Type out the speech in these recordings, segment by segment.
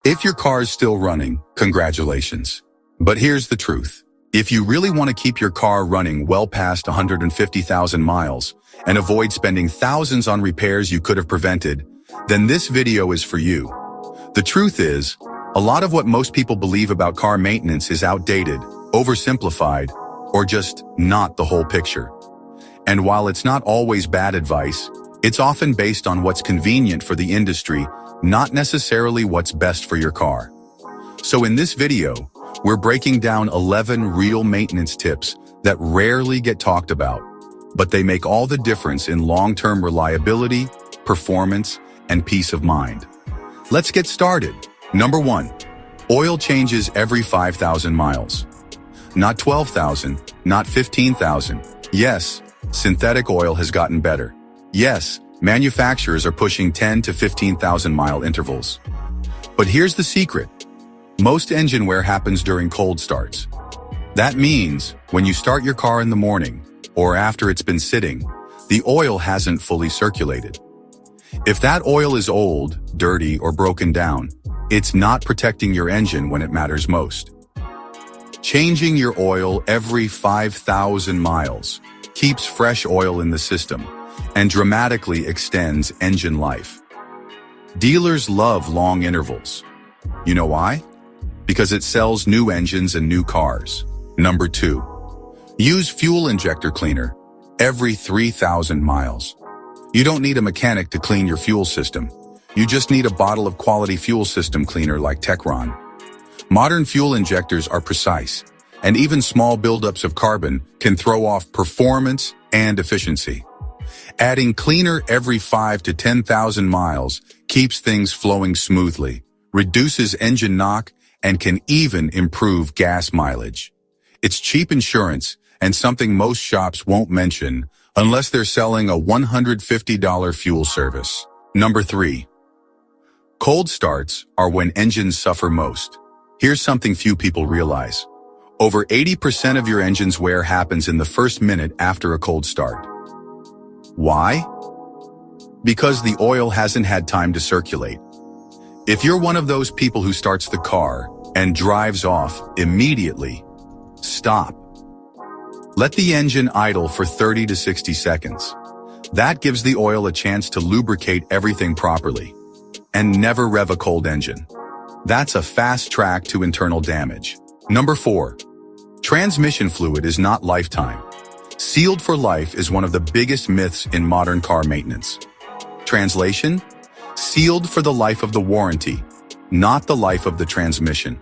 If your car is still running, congratulations. But here's the truth. If you really want to keep your car running well past 150,000 miles and avoid spending thousands on repairs you could have prevented, then this video is for you. The truth is, a lot of what most people believe about car maintenance is outdated, oversimplified, or just not the whole picture. And while it's not always bad advice, it's often based on what's convenient for the industry, not necessarily what's best for your car. So in this video, we're breaking down 11 real maintenance tips that rarely get talked about, but they make all the difference in long-term reliability, performance, and peace of mind. Let's get started. Number 1. Oil changes every 5,000 miles. Not 12,000, not 15,000. Yes, synthetic oil has gotten better. Yes, manufacturers are pushing 10 to 15,000 mile intervals. But here's the secret. Most engine wear happens during cold starts. That means when you start your car in the morning, or after it's been sitting, the oil hasn't fully circulated. If that oil is old, dirty, or broken down, it's not protecting your engine when it matters most. Changing your oil every 5,000 miles keeps fresh oil in the system and dramatically extends engine life. Dealers love long intervals. You know why? Because it sells new engines and new cars. Number 2. Use fuel injector cleaner every 3,000 miles. You don't need a mechanic to clean your fuel system. You just need a bottle of quality fuel system cleaner like Techron. Modern fuel injectors are precise, and even small buildups of carbon can throw off performance and efficiency. Adding cleaner every 5 to 10,000 miles keeps things flowing smoothly, reduces engine knock, and can even improve gas mileage. It's cheap insurance and something most shops won't mention unless they're selling a $150 fuel service. Number 3. Cold starts are when engines suffer most. Here's something few people realize. Over 80% of your engine's wear happens in the first minute after a cold start. Why? Because the oil hasn't had time to circulate. If you're one of those people who starts the car and drives off immediately, stop. Let the engine idle for 30 to 60 seconds. That gives the oil a chance to lubricate everything properly. And never rev a cold engine. That's a fast track to internal damage. Number 4. Transmission fluid is not lifetime. Sealed for life is one of the biggest myths in modern car maintenance. Translation? Sealed for the life of the warranty, not the life of the transmission.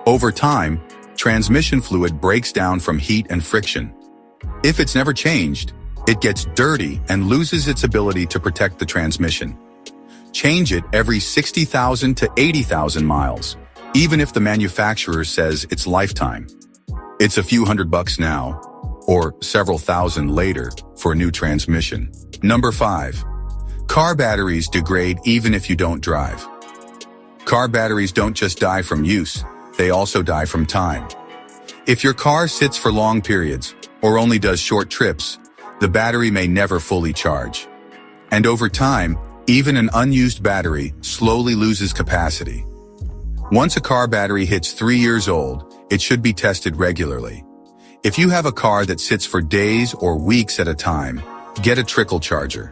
Over time, transmission fluid breaks down from heat and friction. If it's never changed, it gets dirty and loses its ability to protect the transmission. Change it every 60,000 to 80,000 miles, even if the manufacturer says it's lifetime. It's a few $100 now, or several thousand later for a new transmission. Number 5. Car batteries degrade even if you don't drive. Car batteries don't just die from use, they also die from time. If your car sits for long periods, or only does short trips, the battery may never fully charge. And over time, even an unused battery slowly loses capacity. Once a car battery hits 3 years old, it should be tested regularly. If you have a car that sits for days or weeks at a time, get a trickle charger.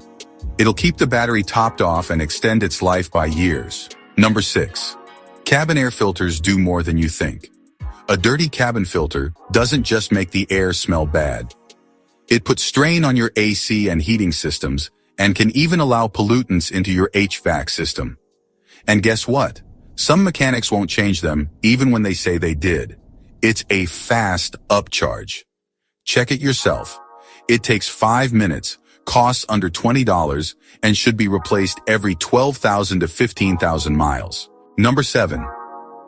It'll keep the battery topped off and extend its life by years. Number 6. Cabin air filters do more than you think. A dirty cabin filter doesn't just make the air smell bad. It puts strain on your AC and heating systems and can even allow pollutants into your HVAC system. And guess what? Some mechanics won't change them even when they say they did. It's a fast upcharge. Check it yourself. It takes 5 minutes, costs under $20, and should be replaced every 12,000 to 15,000 miles. Number 7.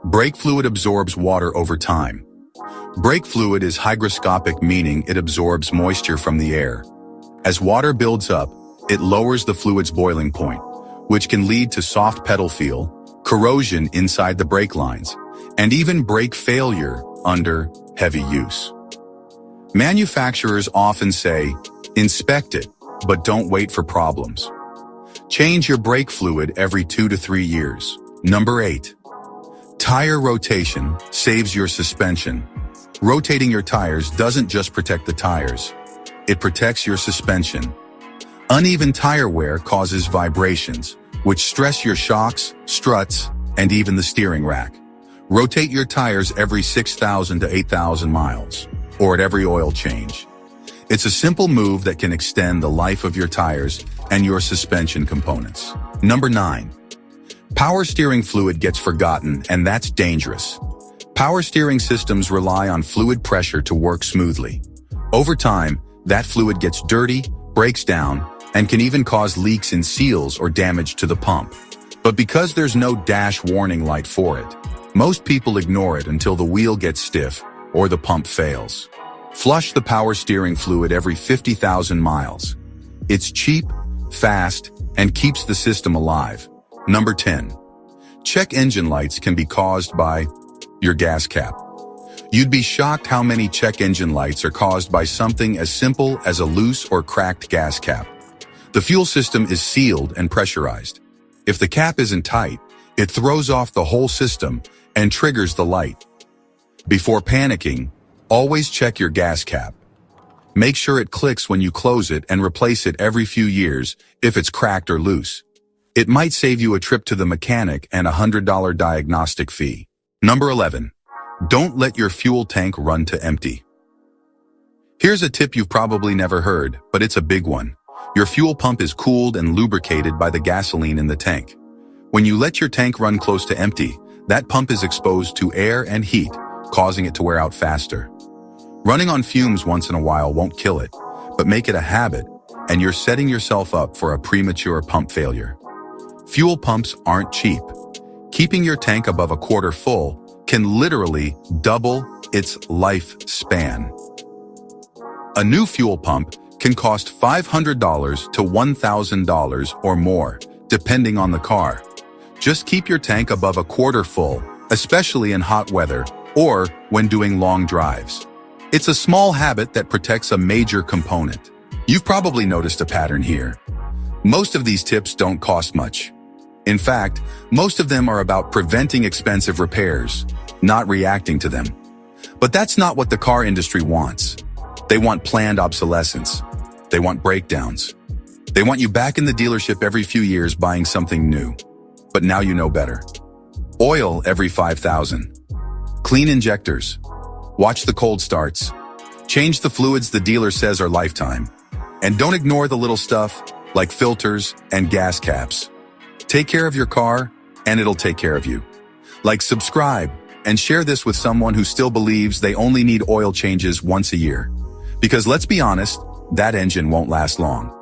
Brake fluid absorbs water over time. Brake fluid is hygroscopic, meaning it absorbs moisture from the air. As water builds up, it lowers the fluid's boiling point, which can lead to soft pedal feel, corrosion inside the brake lines, and even brake failure under heavy use. Manufacturers often say, inspect it, but don't wait for problems. Change your brake fluid every 2 to 3 years. Number 8. Tire rotation saves your suspension. Rotating your tires doesn't just protect the tires. It protects your suspension. Uneven tire wear causes vibrations, which stress your shocks, struts, and even the steering rack. Rotate your tires every 6,000 to 8,000 miles, or at every oil change. It's a simple move that can extend the life of your tires and your suspension components. Number 9. Power steering fluid gets forgotten, and that's dangerous. Power steering systems rely on fluid pressure to work smoothly. Over time, that fluid gets dirty, breaks down, and can even cause leaks in seals or damage to the pump. But because there's no dash warning light for it, most people ignore it until the wheel gets stiff or the pump fails. Flush the power steering fluid every 50,000 miles. It's cheap, fast, and keeps the system alive. Number 10. Check engine lights can be caused by your gas cap. You'd be shocked how many check engine lights are caused by something as simple as a loose or cracked gas cap. The fuel system is sealed and pressurized. If the cap isn't tight, it throws off the whole system and triggers the light. Before panicking, always check your gas cap. Make sure it clicks when you close it and replace it every few years if it's cracked or loose. It might save you a trip to the mechanic and a $100 diagnostic fee. Number 11. Don't let your fuel tank run to empty. Here's a tip you've probably never heard, but it's a big one. Your fuel pump is cooled and lubricated by the gasoline in the tank. When you let your tank run close to empty, that pump is exposed to air and heat, causing it to wear out faster. Running on fumes once in a while won't kill it, but make it a habit, and you're setting yourself up for a premature pump failure. Fuel pumps aren't cheap. Keeping your tank above a quarter full can literally double its lifespan. A new fuel pump can cost $500 to $1,000 or more, depending on the car. Just keep your tank above a quarter full, especially in hot weather or when doing long drives. It's a small habit that protects a major component. You've probably noticed a pattern here. Most of these tips don't cost much. In fact, most of them are about preventing expensive repairs, not reacting to them. But that's not what the car industry wants. They want planned obsolescence. They want breakdowns. They want you back in the dealership every few years buying something new. But now you know better. Oil every 5,000. Clean injectors. Watch the cold starts. Change the fluids the dealer says are lifetime. And don't ignore the little stuff like filters and gas caps. Take care of your car, and it'll take care of you. Like, subscribe, and share this with someone who still believes they only need oil changes once a year. Because let's be honest, that engine won't last long.